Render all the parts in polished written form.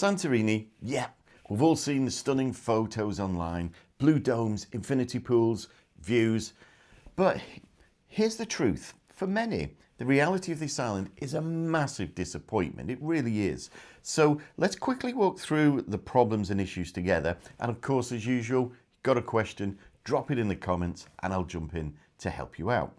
Santorini, yeah, we've all seen the stunning photos online, blue domes, infinity pools, views. But here's the truth. For many, the reality of this island is a massive disappointment. It really is. So let's quickly walk through the problems and issues together. And of course, as usual, got a question, drop it in the comments and I'll jump in to help you out.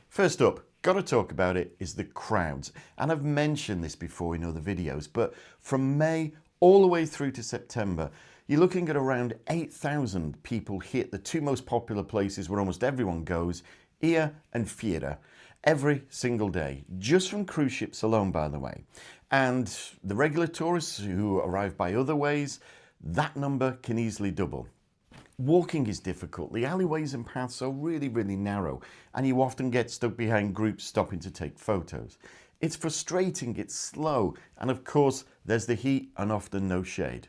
First up, got to talk about it, is the crowds. And I've mentioned this before in other videos, but from May all the way through to September, you're looking at around 8,000 people hit the two most popular places where almost everyone goes, Oia and Fira, every single day, just from cruise ships alone, by the way. And the regular tourists who arrive by other ways, that number can easily double. Walking is difficult. The alleyways and paths are really, really narrow, and you often get stuck behind groups stopping to take photos. It's frustrating, it's slow, and of course, there's the heat and often no shade.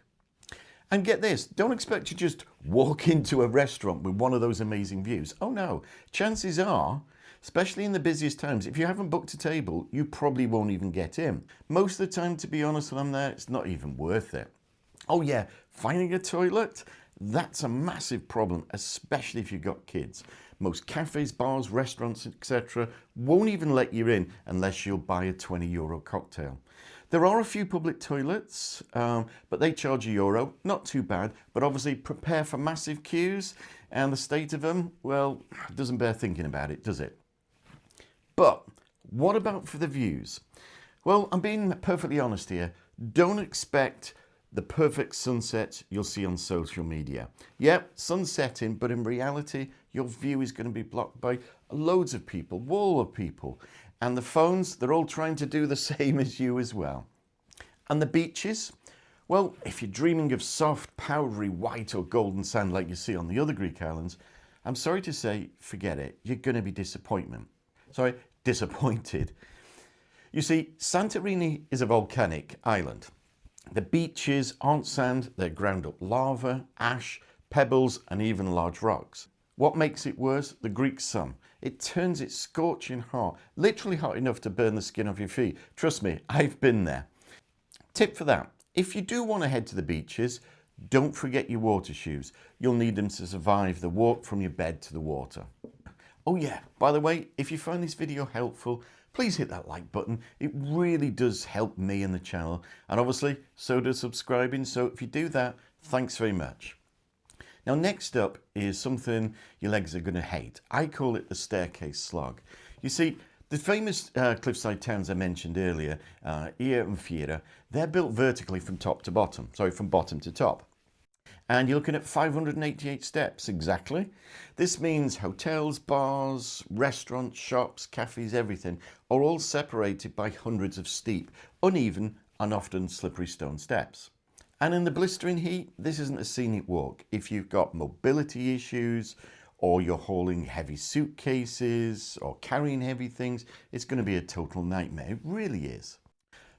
And get this, don't expect to just walk into a restaurant with one of those amazing views. Oh no, chances are, especially in the busiest times, if you haven't booked a table, you probably won't even get in. Most of the time, to be honest, when I'm there, it's not even worth it. Oh yeah, finding a toilet? That's a massive problem, especially if you've got kids. Most cafes, bars, restaurants, etc. won't even let you in unless you'll buy a €20 cocktail. There are a few public toilets, but they charge €1. Not too bad, but obviously prepare for massive queues, and the state of them, well, doesn't bear thinking about it, does it? But what about for the views? Well, I'm being perfectly honest here. Don't expect the perfect sunset you'll see on social media. Yep, sun setting, but in reality, your view is going to be blocked by loads of people, wall of people. And the phones, they're all trying to do the same as you as well. And the beaches? Well, if you're dreaming of soft, powdery, white or golden sand like you see on the other Greek islands, I'm sorry to say, forget it. You're going to be disappointed. You see, Santorini is a volcanic island. The beaches aren't sand, they're ground up lava, ash, pebbles and even large rocks. What makes it worse? The Greek sun. It turns it scorching hot, literally hot enough to burn the skin off your feet. Trust me, I've been there. Tip for that, if you do want to head to the beaches, don't forget your water shoes. You'll need them to survive the walk from your bed to the water. Oh yeah, by the way, if you find this video helpful, please hit that like button. It really does help me and the channel. And obviously, so does subscribing. So if you do that, thanks very much. Now, next up is something your legs are going to hate. I call it the staircase slog. You see, the famous cliffside towns I mentioned earlier, Oia and Fira, they're built vertically from bottom to top. And you're looking at 588 steps exactly. This means hotels, bars, restaurants, shops, cafes, everything are all separated by hundreds of steep, uneven and often slippery stone steps. And in the blistering heat, this isn't a scenic walk. If you've got mobility issues or you're hauling heavy suitcases or carrying heavy things, it's going to be a total nightmare. It really is.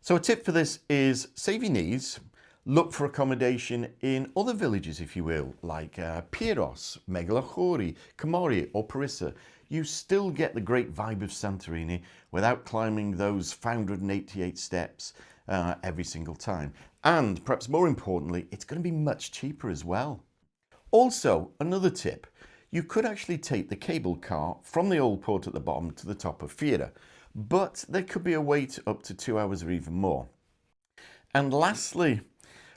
So a tip for this is save your knees. Look for accommodation in other villages, if you will, like Pyros, Megalachori, Komori or Parissa. You still get the great vibe of Santorini without climbing those 588 steps every single time. And perhaps more importantly, it's going to be much cheaper as well. Also, another tip, you could actually take the cable car from the old port at the bottom to the top of Fee-rah, but there could be a wait up to 2 hours or even more. And lastly,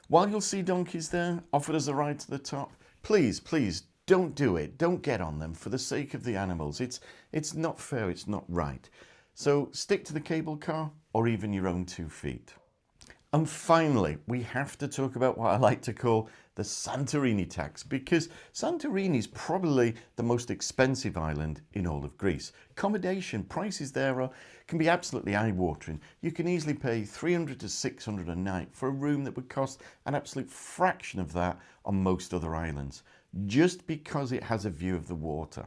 while you'll see donkeys there offered as a ride to the top, please, please don't do it. Don't get on them for the sake of the animals. It's not fair, it's not right. So stick to the cable car or even your own 2 feet. And finally, we have to talk about what I like to call the Santorini tax, because Santorini is probably the most expensive island in all of Greece. Accommodation prices there can be absolutely eye-watering. You can easily pay 300 to 600 a night for a room that would cost an absolute fraction of that on most other islands, just because it has a view of the water.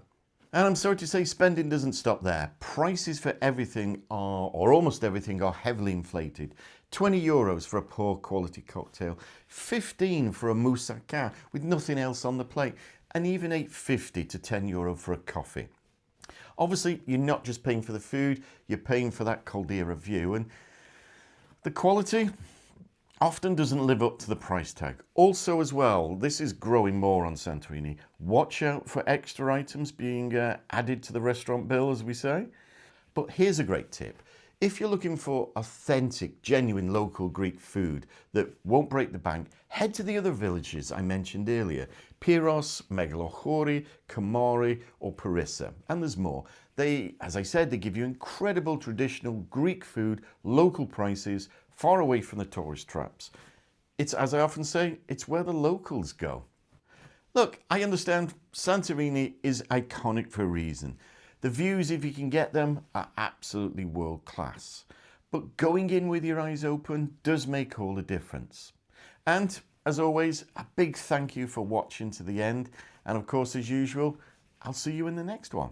And I'm sorry to say, spending doesn't stop there. Prices for everything or almost everything are heavily inflated. €20 for a poor quality cocktail, 15 for a moussaka with nothing else on the plate, and even €8.50 to €10 for a coffee. Obviously, you're not just paying for the food, you're paying for that caldera view. And the quality, often doesn't live up to the price tag. Also as well, this is growing more on Santorini. Watch out for extra items being added to the restaurant bill, as we say. But here's a great tip. If you're looking for authentic, genuine local Greek food that won't break the bank, head to the other villages I mentioned earlier. Pyros, Megalochori, Kamari or Parissa. And there's more. They, as I said, they give you incredible traditional Greek food, local prices, far away from the tourist traps. It's, as I often say, it's where the locals go. Look, I understand Santorini is iconic for a reason. The views, if you can get them, are absolutely world class. But going in with your eyes open does make all the difference. And as always, a big thank you for watching to the end. And of course, as usual, I'll see you in the next one.